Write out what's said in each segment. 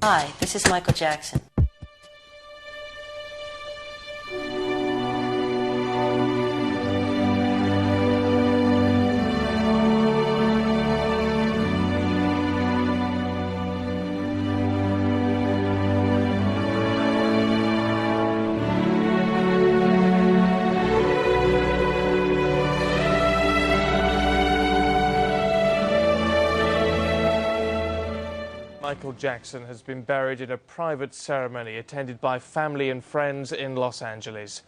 Hi, this is Michael Jackson. Michael Jackson has been buried in a private ceremony attended by family and friends in Los Angeles.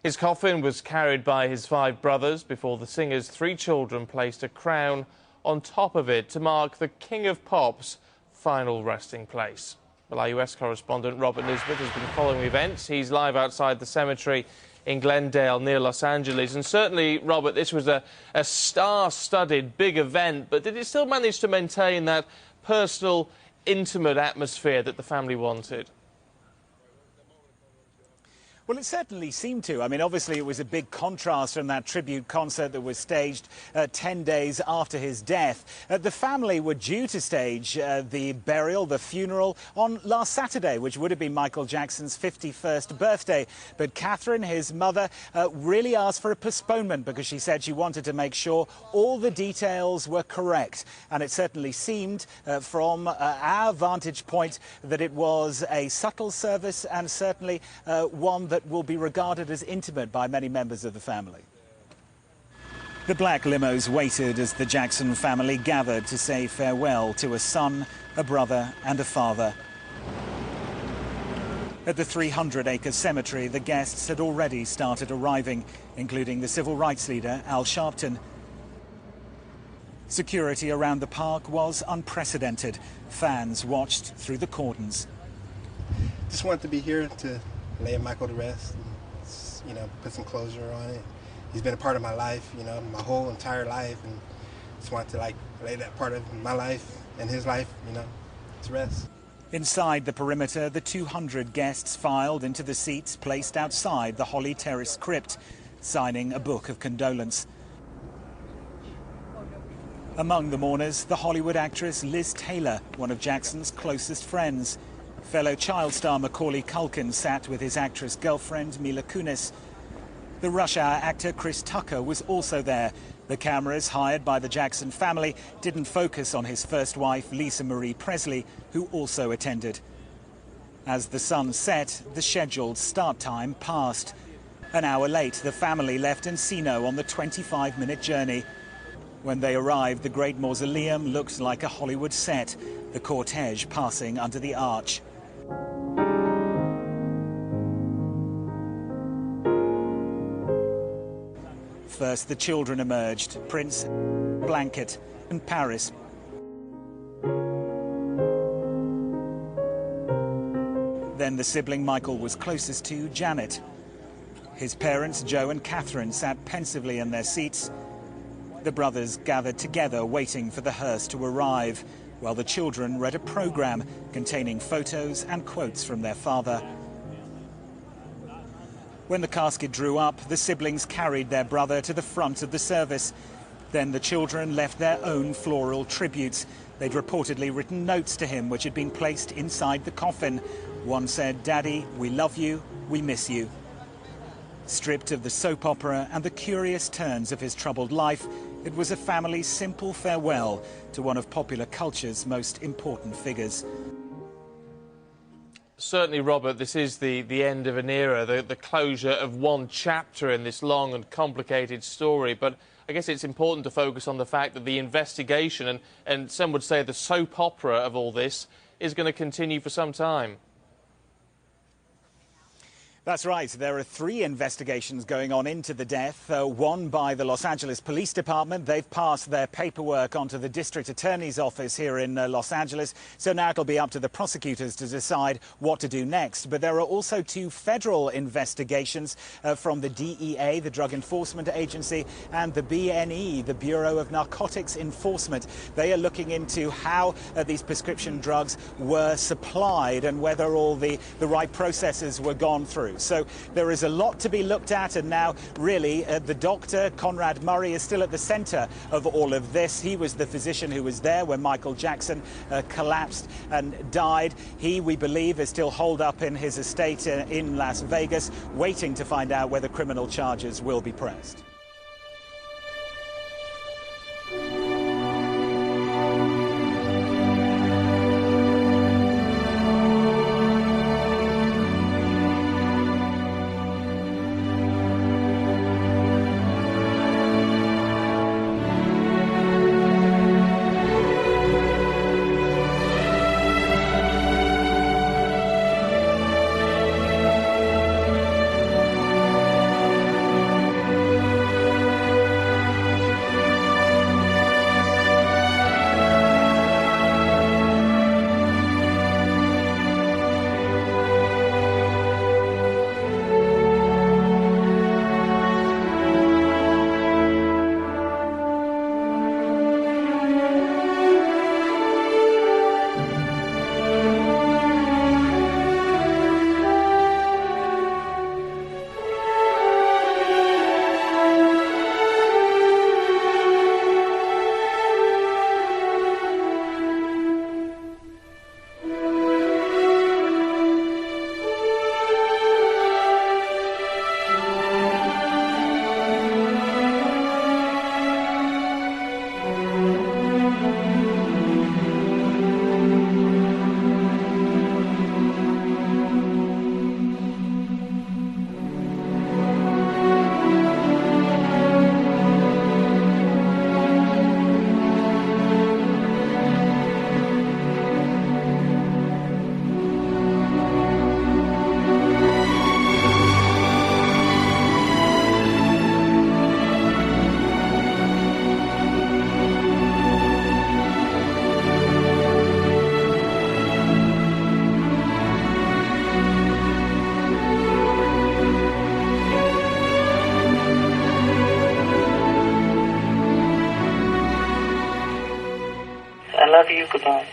His coffin was carried by his 5 brothers before the singer's 3 children placed a crown on top of it to mark the King of Pop's final resting place. Well, our US correspondent Robert Nisbet has been following the events. He's live outside the cemetery in Glendale near Los Angeles. And certainly, Robert, this was a star-studded big event, but did it still manage to maintain that personal, intimate atmosphere that the family wanted? Well, it certainly seemed to. I mean, obviously it was a big contrast from that tribute concert that was staged 10 days after his death. The family were due to stage the burial, the funeral, on last Saturday, which would have been Michael Jackson's 51st birthday. But Catherine, his mother, really asked for a postponement because she said she wanted to make sure all the details were correct. And it certainly seemed, from our vantage point, that it was a subtle service and certainly one that will be regarded as intimate by many members of the family. The black limos waited as the Jackson family gathered to say farewell to a son, a brother and a father. At the 300-acre cemetery, the guests had already started arriving, including the civil rights leader, Al Sharpton. Security around the park was unprecedented. Fans watched through the cordons. Just wanted to be here to lay Michael to rest, and, you know, put some closure on it. He's been a part of my life, you know, my whole entire life, and just wanted to lay that part of my life and his life, you know, to rest. Inside the perimeter, the 200 guests filed into the seats placed outside the Holly Terrace crypt, signing a book of condolence. Among the mourners, the Hollywood actress Liz Taylor, one of Jackson's closest friends. Fellow child star Macaulay Culkin sat with his actress girlfriend Mila Kunis. The Rush Hour actor Chris Tucker was also there. The cameras hired by the Jackson family didn't focus on his first wife, Lisa Marie Presley, who also attended. As the sun set, the scheduled start time passed. An hour late, the family left Encino on the 25-minute journey. When they arrived, the great mausoleum looked like a Hollywood set, the cortege passing under the arch. First, the children emerged, Prince, Blanket and Paris. Then the sibling Michael was closest to, Janet. His parents, Joe and Catherine, sat pensively in their seats. The brothers gathered together, waiting for the hearse to arrive, while the children read a program containing photos and quotes from their father. When the casket drew up, the siblings carried their brother to the front of the service. Then the children left their own floral tributes. They'd reportedly written notes to him which had been placed inside the coffin. One said, "Daddy, we love you, we miss you." Stripped of the soap opera and the curious turns of his troubled life, it was a family's simple farewell to one of popular culture's most important figures. Certainly, Robert, this is the end of an era, the closure of one chapter in this long and complicated story. But I guess it's important to focus on the fact that the investigation, and some would say the soap opera of all this, is going to continue for some time. That's right. There are 3 investigations going on into the death. One by the Los Angeles Police Department. They've passed their paperwork onto the District Attorney's office here in Los Angeles. So now it'll be up to the prosecutors to decide what to do next. But there are also 2 federal investigations from the DEA, the Drug Enforcement Agency, and the BNE, the Bureau of Narcotics Enforcement. They are looking into how these prescription drugs were supplied and whether all the right processes were gone through. through. So there is a lot to be looked at, and now really the doctor, Conrad Murray, is still at the centre of all of this. He was the physician who was there when Michael Jackson collapsed and died. He, we believe, is still holed up in his estate in Las Vegas, waiting to find out whether criminal charges will be pressed. I love you. Goodbye.